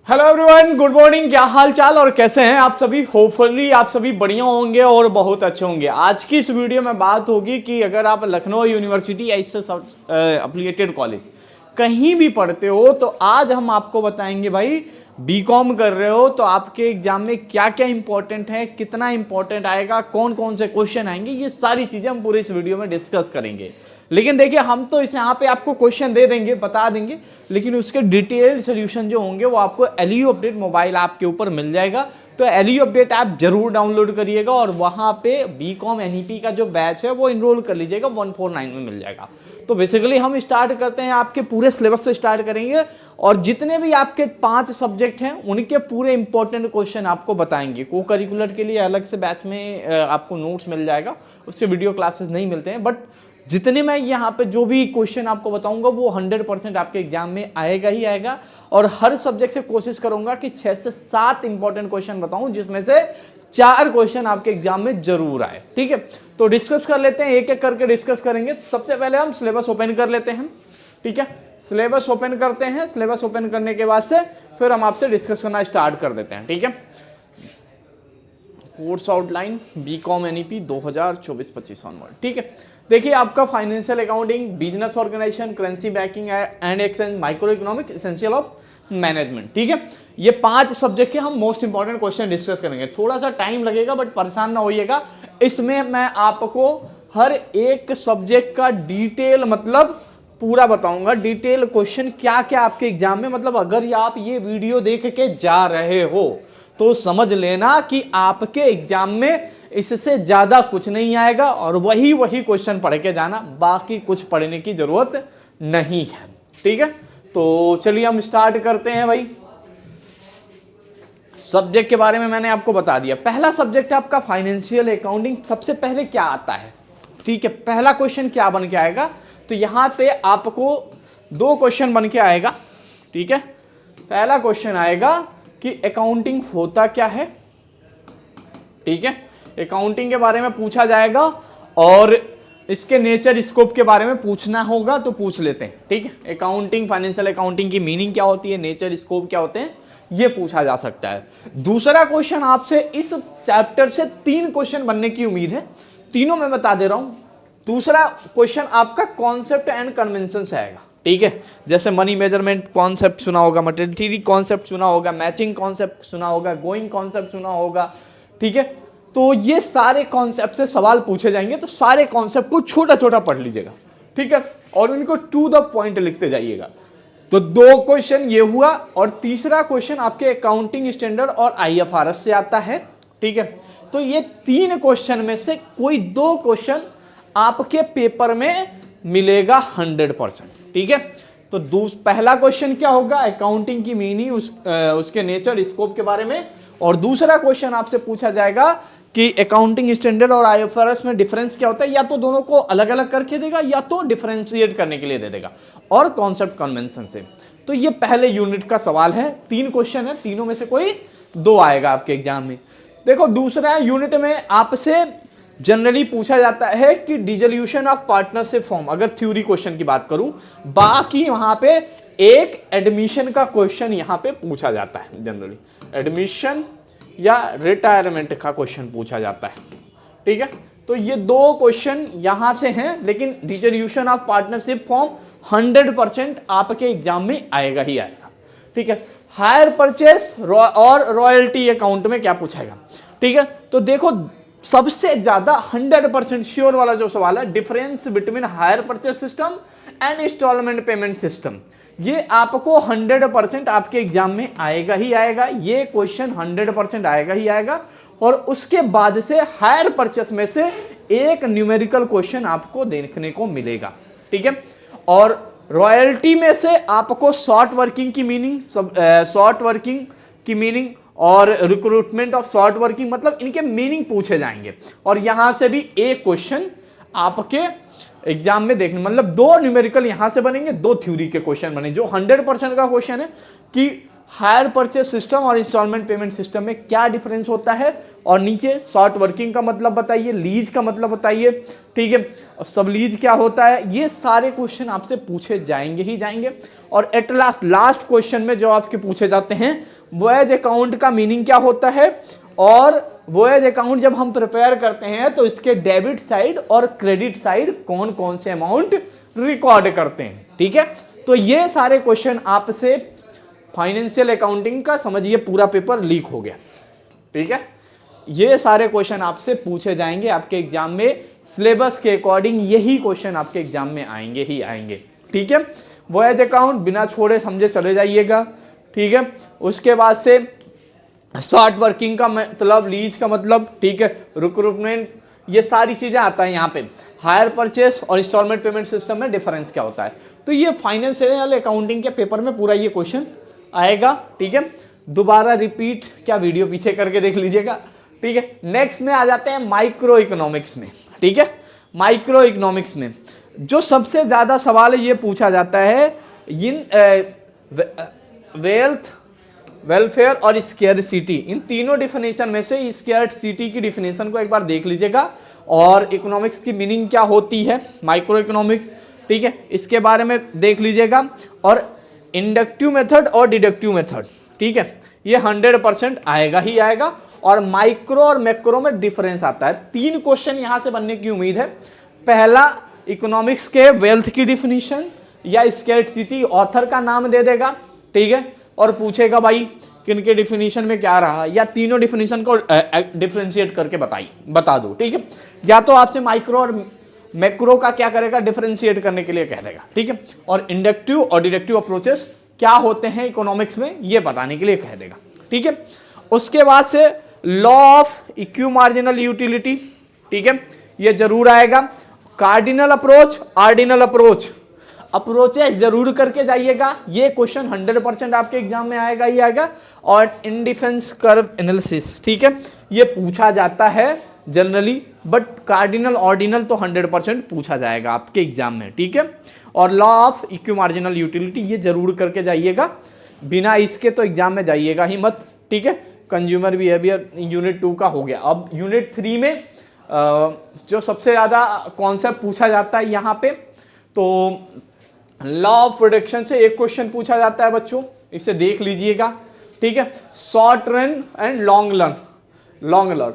Hello everyone, good morning. क्या हाल चाल और कैसे हैं आप सभी। होपफुली आप सभी बढ़िया होंगे और बहुत अच्छे होंगे। आज की इस वीडियो में बात होगी कि अगर आप लखनऊ यूनिवर्सिटी या इससे एफिलिएटेड कॉलेज कहीं भी पढ़ते हो तो आज हम आपको बताएंगे भाई, बीकॉम कर रहे हो तो आपके एग्जाम में क्या क्या इंपॉर्टेंट है, कितना इंपॉर्टेंट आएगा, कौन कौन से क्वेश्चन आएंगे, ये सारी चीजें हम पूरे इस वीडियो में डिस्कस करेंगे। लेकिन देखिए, हम तो इस यहाँ पे आपको क्वेश्चन दे देंगे, बता देंगे, लेकिन उसके डिटेल्ड सोल्यूशन जो होंगे वो आपको एलयू अपडेट मोबाइल ऐप के ऊपर मिल जाएगा। तो एलयू अपडेट ऐप जरूर डाउनलोड करिएगा और वहां पे बीकॉम एनईपी का जो बैच है वो इनरोल कर लीजिएगा, 149 में मिल जाएगा। तो बेसिकली हम स्टार्ट करते हैं, आपके पूरे सिलेबस से स्टार्ट करेंगे और जितने भी आपके 5 सब्जेक्ट हैं उनके पूरे इंपॉर्टेंट क्वेश्चन आपको बताएंगे। को करिकुलर के लिए अलग से बैच में आपको नोट्स मिल जाएगा, उससे वीडियो क्लासेस नहीं मिलते हैं, बट जितने मैं यहाँ पे जो भी क्वेश्चन आपको बताऊंगा वो 100% आपके एग्जाम में आएगा ही आएगा। और हर सब्जेक्ट से कोशिश करूंगा कि 6 से 7 इंपॉर्टेंट क्वेश्चन बताऊं, जिसमें से 4 क्वेश्चन आपके एग्जाम में जरूर आए। ठीक है, तो डिस्कस कर लेते हैं, एक एक करके डिस्कस करेंगे। सबसे पहले हम सिलेबस ओपन कर लेते हैं। ठीक है, सिलेबस ओपन करते हैं। सिलेबस ओपन करने के बाद से फिर हम आपसे डिस्कस करना स्टार्ट कर देते हैं। ठीक है, course outline BCom NEP 2024-25 onward. ठीक है, देखिए आपका financial accounting, business organisation, currency banking and exchange, micro economic, essential of management. ठीक है, ये 5 सब्जेक्ट के हम मोस्ट इंपॉर्टेंट क्वेश्चन डिस्कस करेंगे। थोड़ा सा टाइम लगेगा बट परेशान ना होइएगा, इसमें मैं आपको हर एक सब्जेक्ट का डिटेल मतलब पूरा बताऊंगा। डिटेल क्वेश्चन क्या क्या आपके एग्जाम में, मतलब अगर आप ये वीडियो देख के जा रहे हो तो समझ लेना कि आपके एग्जाम में इससे ज्यादा कुछ नहीं आएगा और वही क्वेश्चन पढ़ के जाना, बाकी कुछ पढ़ने की जरूरत नहीं है। ठीक है, तो चलिए हम स्टार्ट करते हैं भाई। सब्जेक्ट के बारे में मैंने आपको बता दिया। पहला सब्जेक्ट है आपका फाइनेंशियल अकाउंटिंग। सबसे पहले क्या आता है, ठीक है, पहला क्वेश्चन क्या बन के आएगा, तो यहां पे आपको 2 क्वेश्चन बन के आएगा। ठीक है, पहला क्वेश्चन आएगा कि अकाउंटिंग होता क्या है। ठीक है, अकाउंटिंग के बारे में पूछा जाएगा और इसके नेचर स्कोप के बारे में पूछना होगा तो पूछ लेते हैं। ठीक है, अकाउंटिंग, फाइनेंशियल अकाउंटिंग की मीनिंग क्या होती है, नेचर स्कोप क्या होते हैं, ये पूछा जा सकता है। दूसरा क्वेश्चन आपसे इस चैप्टर से 3 क्वेश्चन बनने की उम्मीद है, तीनों मैं बता दे रहा हूं। दूसरा क्वेश्चन आपका कॉन्सेप्ट एंड कन्वेंशन से आएगा। ठीक है, जैसे मनी मेजरमेंट कॉन्सेप्ट सुना होगा, मटेरियलिटी कॉन्सेप्ट सुना होगा, मैचिंग कॉन्सेप्ट सुना होगा, गोइंग कॉन्सेप्ट सुना होगा। ठीक है, तो ये सारे कॉन्सेप्ट से सवाल पूछे जाएंगे, तो सारे कॉन्सेप्ट को छोटा छोटा पढ़ लीजिएगा। ठीक है, और उनको टू द पॉइंट लिखते जाइएगा। तो 2 क्वेश्चन ये हुआ और तीसरा क्वेश्चन आपके अकाउंटिंग स्टैंडर्ड और आईएफआरएस से आता है। ठीक है, तो ये 3 क्वेश्चन में से कोई 2 क्वेश्चन आपके पेपर में मिलेगा 100%। ठीक है, तो पहला क्वेश्चन क्या होगा, अकाउंटिंग की मीनिंग, उसके नेचर स्कोप के बारे में, और दूसरा क्वेश्चन आपसे पूछा जाएगा कि अकाउंटिंग स्टैंडर्ड और आईएफआरएस में डिफरेंस क्या होता है, या तो दोनों को अलग अलग करके देगा या तो डिफरेंशिएट करने के लिए दे देगा, और कॉन्सेप्ट कन्वेंशन से। तो ये पहले यूनिट का सवाल है, 3 क्वेश्चन है, तीनों में से कोई 2 आएगा आपके एग्जाम में। देखो, दूसरा यूनिट में आपसे जनरली पूछा जाता है कि डिसोल्यूशन ऑफ पार्टनरशिप फॉर्म, अगर थ्योरी क्वेश्चन की बात करूं, बाकी वहां पे एक एडमिशन का क्वेश्चन यहां पे पूछा जाता है। जनरली एडमिशन या रिटायरमेंट का क्वेश्चन पूछा जाता है। ठीक है, तो ये 2 क्वेश्चन यहां से हैं, लेकिन डिसोल्यूशन ऑफ पार्टनरशिप फॉर्म 100% आपके एग्जाम में आएगा ही आएगा। ठीक है, हायर परचेस और रॉयल्टी अकाउंट में क्या पूछाएगा। ठीक है, तो देखो सबसे ज्यादा 100% श्योर वाला जो सवाल है, difference between hire purchase system and instalment payment system, ये आपको 100% आपके एग्जाम में आएगा ही आएगा। ये क्वेश्चन 100% आएगा ही आएगा। और उसके बाद से हायर परचेस में से एक न्यूमेरिकल क्वेश्चन आपको देखने को मिलेगा। ठीक है, और रॉयल्टी में से आपको शॉर्ट वर्किंग की मीनिंग और रिक्रूटमेंट ऑफ शॉर्ट वर्किंग, मतलब इनके मीनिंग पूछे जाएंगे। और यहां से भी एक क्वेश्चन आपके एग्जाम में देखने, मतलब 2 न्यूमेरिकल यहां से बनेंगे, 2 थ्योरी के क्वेश्चन बने। जो 100% का क्वेश्चन है कि हायर परचेस सिस्टम और इंस्टॉलमेंट पेमेंट सिस्टम में क्या डिफरेंस होता है, और नीचे शॉर्ट वर्किंग का मतलब बताइए, लीज का मतलब बताइए, ठीक है, सब लीज क्या होता है, ये सारे क्वेश्चन आपसे पूछे जाएंगे ही जाएंगे। और एट लास्ट क्वेश्चन में जो आपके पूछे जाते हैं वॉयज अकाउंट का मीनिंग क्या होता है, और वॉयज अकाउंट जब हम प्रिपेयर करते हैं तो इसके डेबिट साइड और क्रेडिट साइड कौन कौन से अमाउंट रिकॉर्ड करते हैं, ठीक है। तो ये सारे क्वेश्चन आपसे फाइनेंशियल अकाउंटिंग का समझिए पूरा पेपर लीक हो गया, ठीक है। ये सारे क्वेश्चन आपसे पूछे जाएंगे आपके एग्जाम में, सिलेबस के अकॉर्डिंग यही क्वेश्चन आपके एग्जाम में आएंगे ही आएंगे, ठीक है। वॉयज अकाउंट बिना छोड़े समझे चले जाइएगा, ठीक है। उसके बाद से शॉर्ट वर्किंग का मतलब, लीज का मतलब, ठीक है, रिक्रूटमेंट, ये सारी चीजें आता है यहाँ पे। हायर परचेस और इंस्टॉलमेंट पेमेंट सिस्टम में डिफरेंस क्या होता है, तो ये फाइनेंशियल अकाउंटिंग के पेपर में पूरा ये क्वेश्चन आएगा, ठीक है। दोबारा रिपीट क्या वीडियो पीछे करके देख लीजिएगा, ठीक है। नेक्स्ट में आ जाते हैं माइक्रो इकोनॉमिक्स में, ठीक है। माइक्रो इकोनॉमिक्स में जो सबसे ज्यादा सवाल ये पूछा जाता है इन वेल्थ, वेलफेयर और स्केयरसिटी, इन तीनों डिफिनेशन में से स्केयरसिटी की डिफिनेशन को एक बार देख लीजिएगा, और इकोनॉमिक्स की मीनिंग क्या होती है, माइक्रो इकोनॉमिक्स, ठीक है, इसके बारे में देख लीजिएगा। और इंडक्टिव मेथड और डिडक्टिव मेथड, ठीक है, ये 100% आएगा ही आएगा। और माइक्रो और मैक्रो में डिफरेंस आता है। 3 क्वेश्चन यहां से बनने की उम्मीद है। पहला, इकोनॉमिक्स के वेल्थ की डिफिनीशन या स्केर्सिटी, ऑथर का नाम दे देगा, ठीक है, और पूछेगा भाई किन के डिफिनीशन में क्या रहा, या तीनों डिफिनीशन को डिफरेंशिएट करके बता दो, ठीक है। या तो आपसे माइक्रो और मैक्रो का क्या करेगा, डिफरेंशिएट करने के लिए कह देगा, ठीक है। और इंडक्टिव और डिडक्टिव अप्रोचेस क्या होते हैं इकोनॉमिक्स में, ये बताने के लिए कह देगा, ठीक है। उसके बाद से लॉ ऑफ इक्यू मार्जिनल यूटिलिटी, ठीक है, ये जरूर आएगा। Cardinal approach, ordinal approach, approaches जरूर करके जाइएगा, ये क्वेश्चन 100% आपके एग्जाम में आएगा ही आएगा। और इंडिफेंस कर्व एनालिसिस, ठीक है, ये पूछा जाता है जनरली, बट कार्डिनल ऑर्डिनल तो 100% पूछा जाएगा आपके एग्जाम में, ठीक है। और लॉ ऑफ इक्यू मार्जिनल यूटिलिटी ये जरूर करके जाइएगा, बिना इसके तो एग्जाम में जाइएगा ही मत, ठीक है। कंज्यूमर बिहेवियर यूनिट 2 का हो गया। अब यूनिट 3 में जो सबसे ज्यादा कॉन्सेप्ट पूछा जाता है यहाँ पे, तो लॉ ऑफ प्रोडक्शन से एक क्वेश्चन पूछा जाता है बच्चों, इसे देख लीजिएगा, ठीक है। Short run and long run,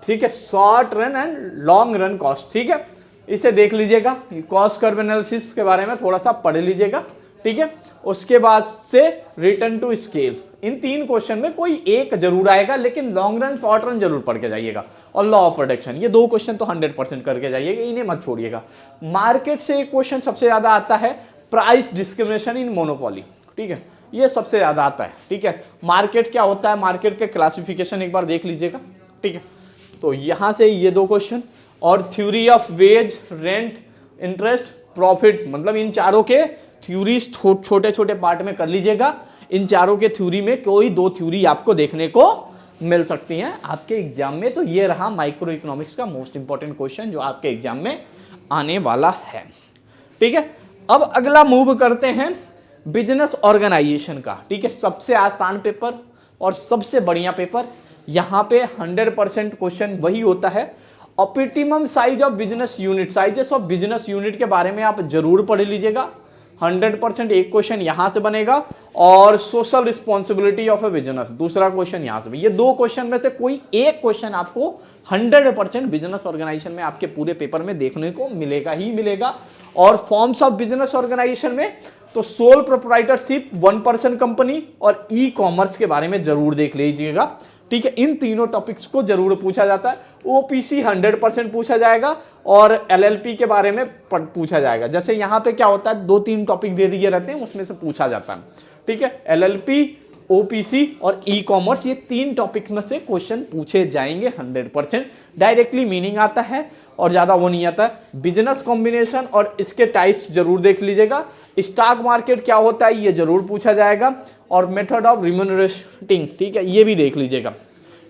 ठीक है, short run and long run cost, ठीक है, इसे देख लीजिएगा। कॉस्ट कर्व एनालिसिस के बारे में थोड़ा सा पढ़ लीजिएगा, ठीक है। उसके बाद से रिटर्न टू स्केल, इन 3 क्वेश्चन में कोई एक जरूर आएगा, लेकिन लॉन्ग रन शॉर्ट रन जरूर पढ़ के जाइएगा। और लॉ ऑफ प्रोडक्शन, ये 2 क्वेश्चन तो 100% करके जाइएगा, इन्हें मत छोड़िएगा। मार्केट से एक क्वेश्चन सबसे ज्यादा आता है, प्राइस डिस्क्रिमिनेशन इन मोनोपोली, ठीक है, ये सबसे ज्यादा आता है, ठीक है। मार्केट क्या होता है, मार्केट के क्लासिफिकेशन एक बार देख लीजिएगा, ठीक है। तो यहां से ये 2 क्वेश्चन, और theory of ways, rent, interest, profit, मतलब इन चारों के थ्योरीज छोटे छोटे पार्ट में कर लीजिएगा। इन चारों के थ्योरी में कोई 2 थ्योरी आपको देखने को मिल सकती हैं आपके एग्जाम में। तो ये रहा माइक्रो इकोनॉमिक्स का मोस्ट इंपॉर्टेंट क्वेश्चन जो आपके एग्जाम में आने वाला है, ठीक है। अब अगला मूव करते हैं बिजनेस ऑर्गेनाइजेशन का, ठीक है, सबसे आसान पेपर और सबसे बढ़िया पेपर। यहां पे 100% क्वेश्चन वही होता है। Optimum size of business unit, sizes of business unit के बारे में आप जरूर पढ़ लीजिएगा, 100% एक क्वेश्चन यहां से बनेगा। और social responsibility of A business, दूसरा क्वेश्चन यहां से। ये 2 क्वेश्चन में से कोई एक क्वेश्चन आपको 100% बिजनेस ऑर्गेनाइजेशन में आपके पूरे पेपर में देखने को मिलेगा ही मिलेगा। और फॉर्म्स ऑफ बिजनेस ऑर्गेनाइजेशन में तो सोल प्रोप्राइटरशिप, 1% कंपनी और ई कॉमर्स के बारे में जरूर देख लीजिएगा, ठीक है। इन तीनों टॉपिक्स को जरूर पूछा जाता है। ओपीसी 100% पूछा जाएगा, और एलएलपी के बारे में पूछा जाएगा। जैसे यहाँ पे क्या होता है, 2-3 टॉपिक दे दिए रहते हैं, उसमें से पूछा जाता है, ठीक है। एलएलपी, ओपीसी और ई कॉमर्स, ये 3 टॉपिक में से क्वेश्चन पूछे जाएंगे 100%। डायरेक्टली मीनिंग आता है और ज्यादा वो नहीं आता है। बिजनेस कॉम्बिनेशन और इसके टाइप्स जरूर देख लीजिएगा। स्टॉक मार्केट क्या होता है ये जरूर पूछा जाएगा। और मेथड ऑफ रिम्यूनरेटिंग, ठीक है, ये भी देख लीजिएगा,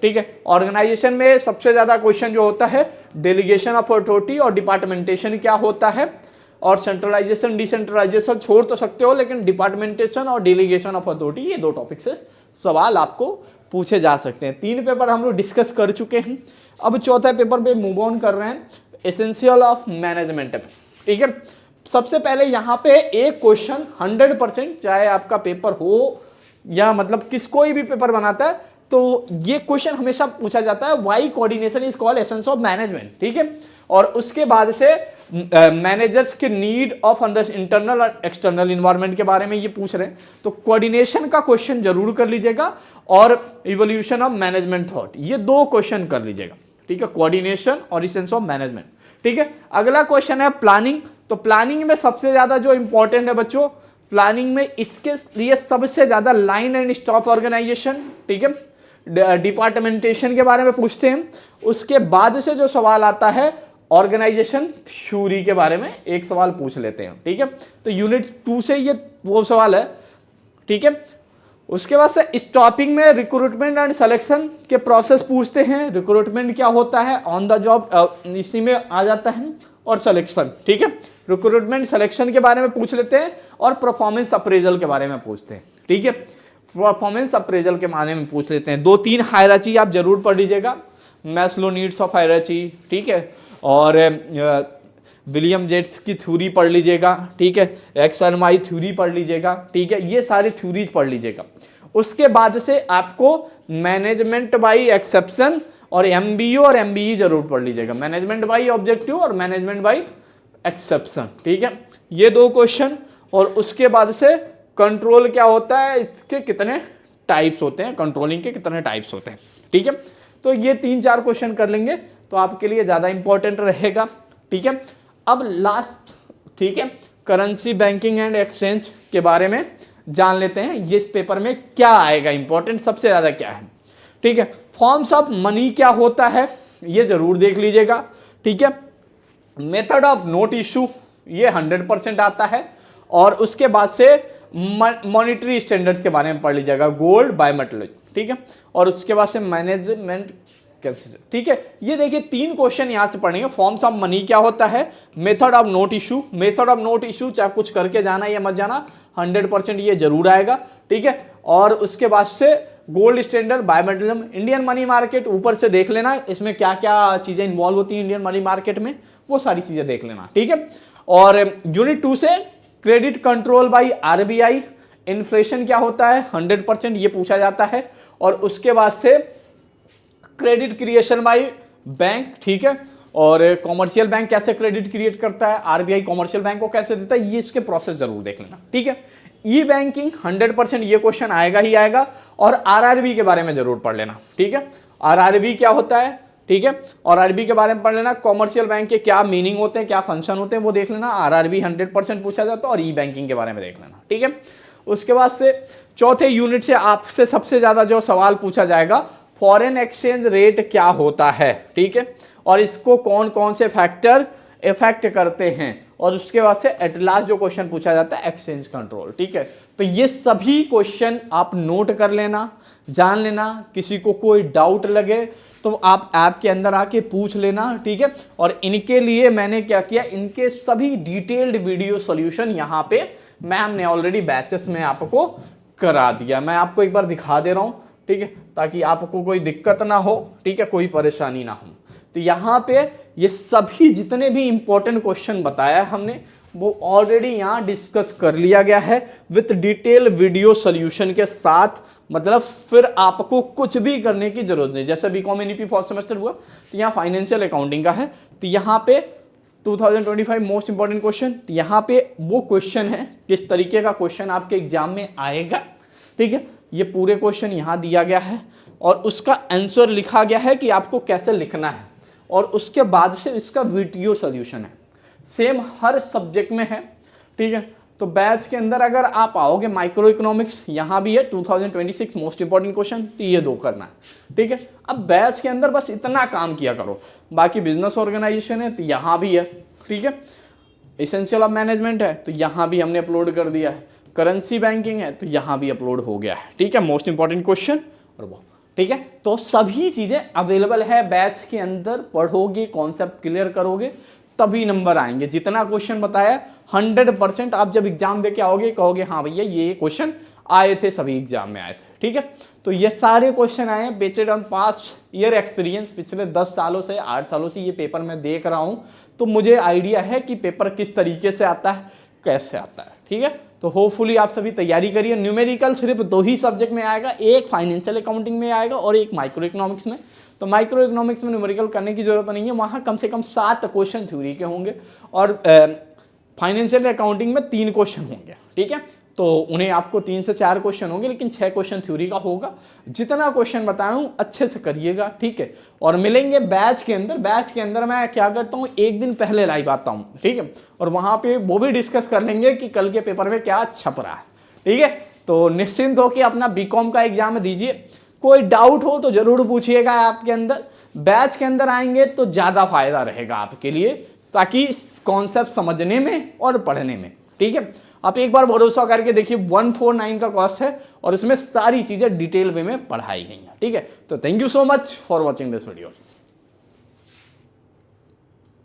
ठीक है। ऑर्गेनाइजेशन में सबसे ज्यादा क्वेश्चन जो होता है डेलीगेशन ऑफ अथॉरिटी और डिपार्टमेंटेशन क्या होता है, और सेंट्रलाइजेशन डिसेंट्रलाइजेशन छोड़ तो सकते हो, लेकिन डिपार्टमेंटेशन और डेलीगेशन ऑफ अथॉरिटी, ये दो टॉपिक से सवाल आपको पूछे जा सकते हैं। 3 पेपर हम लोग डिस्कस कर चुके हैं। अब चौथा पेपर पे मूव ऑन कर रहे हैं, एसेंशियल ऑफ मैनेजमेंट में। ठीक है, सबसे पहले यहाँ पे एक क्वेश्चन 100%, चाहे आपका पेपर हो या मतलब किस कोई भी पेपर बनाता है, तो ये क्वेश्चन हमेशा पूछा जाता है, why coordination is called essence of management. ठीक है, और उसके बाद से मैनेजर्स के नीड ऑफ इंटरनल और एक्सटर्नल इन्वायरमेंट के बारे में ये पूछ रहे हैं, तो कोऑर्डिनेशन का क्वेश्चन जरूर कर लीजिएगा, और इवोल्यूशन ऑफ मैनेजमेंट थॉट, ये 2 क्वेश्चन कर लीजिएगा। ठीक है, कोऑर्डिनेशन और एसेंस ऑफ मैनेजमेंट। ठीक है, अगला क्वेश्चन है प्लानिंग। तो प्लानिंग में सबसे ज्यादा जो इंपॉर्टेंट है बच्चों, प्लानिंग में इसके लिए सबसे ज्यादा लाइन एंड स्टाफ ऑर्गेनाइजेशन, ठीक है, डिपार्टमेंटेशन के बारे में पूछते हैं। उसके बाद से जो सवाल आता है ऑर्गेनाइजेशन थ्योरी के बारे में एक सवाल पूछ लेते हैं। ठीक है, तो यूनिट 2 से ये वो सवाल है। ठीक है, उसके बाद से इस टॉपिक में रिक्रूटमेंट एंड सिलेक्शन के प्रोसेस पूछते हैं, रिक्रूटमेंट क्या होता है, ऑन द जॉब इसी में आ जाता है, और सिलेक्शन। ठीक है, रिक्रूटमेंट सिलेक्शन के बारे में पूछ लेते हैं, और परफॉर्मेंस अप्रेजल के बारे में पूछते हैं। ठीक है, परफॉर्मेंस अप्रेजल के बारे में पूछ लेते हैं। 2-3 हायरार्ची आप जरूर पढ़ लीजिएगा, मैस्लो नीड्स ऑफ हायरार्ची, ठीक है, और विलियम जेट्स की थ्योरी पढ़ लीजिएगा। ठीक है, एक्स एंड वाई थ्योरी पढ़ लीजिएगा। ठीक है, ये सारी थ्योरीज पढ़ लीजिएगा। उसके बाद से आपको मैनेजमेंट बाई एक्सेप्शन और एमबीओ और एमबीई जरूर पढ़ लीजिएगा, मैनेजमेंट बाई ऑब्जेक्टिव और मैनेजमेंट बाई एक्सेप्शन। ठीक है, ये 2 क्वेश्चन, और उसके बाद से कंट्रोल क्या होता है, इसके कितने टाइप्स होते हैं, कंट्रोलिंग के कितने टाइप्स होते हैं। ठीक है, तो ये 3-4 क्वेश्चन कर लेंगे तो आपके लिए ज़्यादा इंपॉर्टेंट रहेगा। ठीक है, अब लास्ट, ठीक है, करेंसी बैंकिंग एंड एक्सचेंज के बारे में जान लेते हैं, ये इस पेपर में क्या आएगा, इंपॉर्टेंट सबसे ज़्यादा क्या है। ठीक है, फॉर्म्स ऑफ मनी क्या होता है, ये जरूर देख लीजिएगा। ठीक है, मेथड ऑफ नोट इशू, ये 100% आता है, और उसके बाद से मॉनेटरी स्टैंडर्ड्स के बारे में पढ़ लीजिएगा, गोल्ड बायोमेट्रिक। ठीक है, और उसके बाद से मैनेजमेंट कंसीडर। ठीक है, ये देखिए 3 क्वेश्चन यहां से पढ़ेंगे। फॉर्म्स ऑफ मनी क्या होता है, method of note issue, method of note issue चाहे कुछ करके जाना या मत जाना, 100% ये जरूर आएगा। ठीक है, और उसके बाद से gold standard, bimetallism, Indian money market ऊपर से देख लेना, इसमें क्या क्या चीजें इन्वॉल्व होती हैं इंडियन मनी मार्केट में, वो सारी चीजें देख लेना। ठीक है, और यूनिट 2 से credit control by RBI, inflation क्या होता है, 100% ये पूछा जाता है, और उसके बाद से क्रेडिट क्रिएशन बाई बैंक। ठीक है, और कॉमर्शियल बैंक कैसे क्रेडिट क्रिएट करता है, आरबीआई कॉमर्शियल बैंक को कैसे देता है, ये इसके प्रोसेस जरूर देख लेना। ठीक है, ई बैंकिंग 100% ये क्वेश्चन आएगा ही आएगा, और आरआरबी के बारे में जरूर पढ़ लेना। ठीक है, आरआरबी क्या होता है, ठीक है, और आरबी के बारे में पढ़ लेना, कॉमर्शियल बैंक के क्या मीनिंग होते हैं, क्या फंक्शन होते हैं, वो देख लेना। आरआरबी 100% पूछा जाता है, और ई बैंकिंग के बारे में देख लेना। ठीक है, उसके बाद से चौथे यूनिट से आपसे सबसे ज्यादा जो सवाल पूछा जाएगा, फॉरेन एक्सचेंज रेट क्या होता है। ठीक है, और इसको कौन कौन से फैक्टर इफेक्ट करते हैं, और उसके बाद से एट लास्ट जो क्वेश्चन पूछा जाता है एक्सचेंज कंट्रोल। ठीक है, तो ये सभी क्वेश्चन आप नोट कर लेना, जान लेना। किसी को कोई डाउट लगे तो आप ऐप के अंदर आके पूछ लेना। ठीक है, और इनके लिए मैंने क्या किया, इनके सभी डिटेल्ड वीडियो सॉल्यूशन यहाँ पे मैम ने ऑलरेडी बैचेस में आपको करा दिया, मैं आपको एक बार दिखा दे रहा हूँ। ठीक है, ताकि आपको कोई दिक्कत ना हो, ठीक है, कोई परेशानी ना हो। तो यहाँ पे ये सभी जितने भी इंपॉर्टेंट क्वेश्चन बताया हमने, वो ऑलरेडी यहाँ डिस्कस कर लिया गया है विथ डिटेल वीडियो सॉल्यूशन के साथ। मतलब फिर आपको कुछ भी करने की जरूरत नहीं। जैसे बीकॉम एनईपी फर्स्ट सेमेस्टर हुआ, तो यहाँ फाइनेंशियल अकाउंटिंग का है, तो यहाँ पे 2025 मोस्ट इंपॉर्टेंट क्वेश्चन, यहाँ पे वो क्वेश्चन है, किस तरीके का क्वेश्चन आपके एग्जाम में आएगा। ठीक है, ये पूरे क्वेश्चन यहाँ दिया गया है, और उसका आंसर लिखा गया है कि आपको कैसे लिखना है, और उसके बाद से इसका वीडियो सॉल्यूशन है, सेम हर सब्जेक्ट में है। ठीक है, तो बैच के अंदर अगर आप आओगे, माइक्रो इकोनॉमिक्स यहाँ भी है 2026 मोस्ट इंपॉर्टेंट क्वेश्चन, तो ये 2 करना है। ठीक है, अब बैच के अंदर बस इतना काम किया करो। बाकी बिजनेस ऑर्गेनाइजेशन है तो यहाँ भी है। ठीक है, एसेंशियल ऑफ मैनेजमेंट है तो यहाँ भी हमने अपलोड कर दिया है, करेंसी बैंकिंग है तो यहाँ भी अपलोड हो गया है। ठीक है, मोस्ट इंपॉर्टेंट क्वेश्चन और वो। ठीक है, तो सभी चीजें अवेलेबल है बैच के अंदर, पढ़ोगे, कॉन्सेप्ट क्लियर करोगे तभी नंबर आएंगे। जितना क्वेश्चन बताया 100% आप जब एग्जाम देके आओगे कहोगे हाँ भैया ये क्वेश्चन आए थे, सभी एग्जाम में आए थे। ठीक है, तो ये सारे क्वेश्चन आए हैं based on past year experience. पिछले 10 सालों से 8 सालों से ये पेपर मैं देख रहा हूँ, तो मुझे आइडिया है कि पेपर किस तरीके से आता है, कैसे आता है। ठीक है, तो होपफुली आप सभी तैयारी करिए। न्यूमेरिकल सिर्फ 2 ही सब्जेक्ट में आएगा, एक फाइनेंशियल अकाउंटिंग में आएगा और एक माइक्रो इकोनॉमिक्स में। तो माइक्रो इकोनॉमिक्स में न्यूमेरिकल करने की जरूरत नहीं है, वहाँ कम से कम 7 क्वेश्चन थ्योरी के होंगे और फाइनेंशियल अकाउंटिंग में 3 क्वेश्चन होंगे। ठीक है, तो उन्हें आपको 3 से 4 क्वेश्चन होंगे, लेकिन 6 क्वेश्चन थ्योरी का होगा। जितना क्वेश्चन बताया हूँ अच्छे से करिएगा। ठीक है, और मिलेंगे बैच के अंदर। बैच के अंदर मैं क्या करता हूँ, एक दिन पहले लाइव आता हूँ। ठीक है, और वहाँ पे वो भी डिस्कस कर लेंगे कि कल के पेपर में क्या छप रहा है। ठीक है, तो निश्चिंत हो कि अपना बीकॉम का एग्जाम दीजिए। कोई डाउट हो तो जरूर पूछिएगा आपके अंदर। बैच के अंदर आएंगे तो ज़्यादा फायदा रहेगा आपके लिए, ताकि कॉन्सेप्ट समझने में और पढ़ने में। ठीक है, आप एक बार भरोसा करके देखिए, 149 का कॉस्ट है और उसमें सारी चीज़ें डिटेल वे में पढ़ाई गई हैं। ठीक है, तो thank you so much for watching this video.